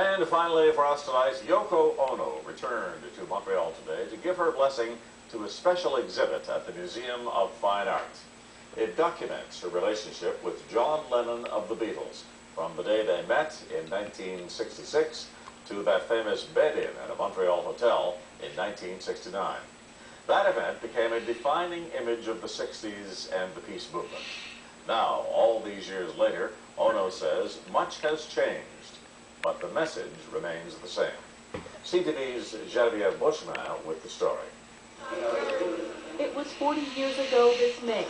And finally for us tonight, Yoko Ono returned to Montreal today to give her blessing to a special exhibit at the Museum of Fine Art. It documents her relationship with John Lennon of the Beatles from the day they met in 1966 to that famous bed-in at a Montreal hotel in 1969. That event became a defining image of the 60s and the peace movement. Now, all these years later, Ono says much has changed, but the message remains the same. CTV's Geneviève Bushman with the story. It was 40 years ago this May,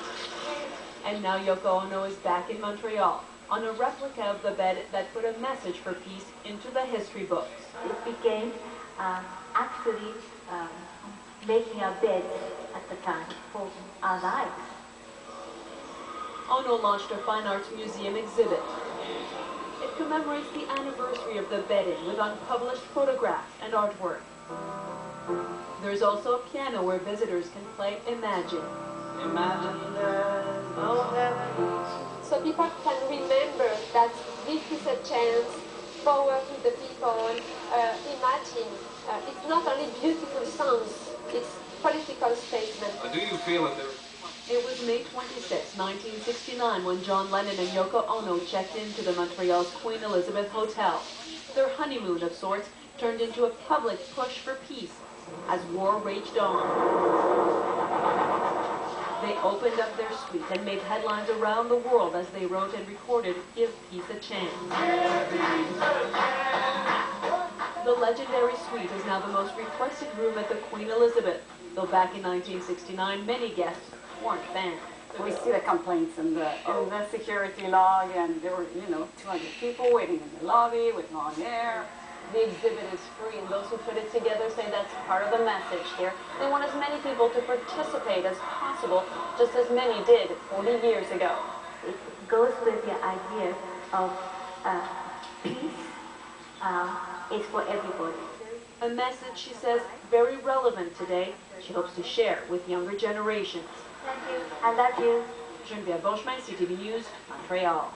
and now Yoko Ono is back in Montreal on a replica of the bed that put a message for peace into the history books. It became actually making a bed at the time for our lives. Ono launched a fine arts museum exhibit. It commemorates the anniversary of the bed-in with unpublished photographs and artwork. There's also a piano where visitors can play Imagine. Imagine there's no heaven. So people can remember that this is a chance for working the people. Imagine. It's not only beautiful songs, it's political statement. Do you feel that there... It was May 26, 1969, when John Lennon and Yoko Ono checked into the Montreal's Queen Elizabeth Hotel. Their honeymoon of sorts turned into a public push for peace as war raged on. They opened up their suite and made headlines around the world as they wrote and recorded "Give Peace a Chance." The legendary suite is now the most requested room at the Queen Elizabeth, though back in 1969 many guests weren't fans. We see the complaints in the security log, and there were, 200 people waiting in the lobby with long hair. The exhibit is free, and those who put it together say that's part of the message here. They want as many people to participate as possible, just as many did 40 years ago. It goes with the idea of peace is for everybody. A message, she says, very relevant today. She hopes to share with younger generations. Thank you. I love you. Geneviève Bushman, CTV News, Montreal.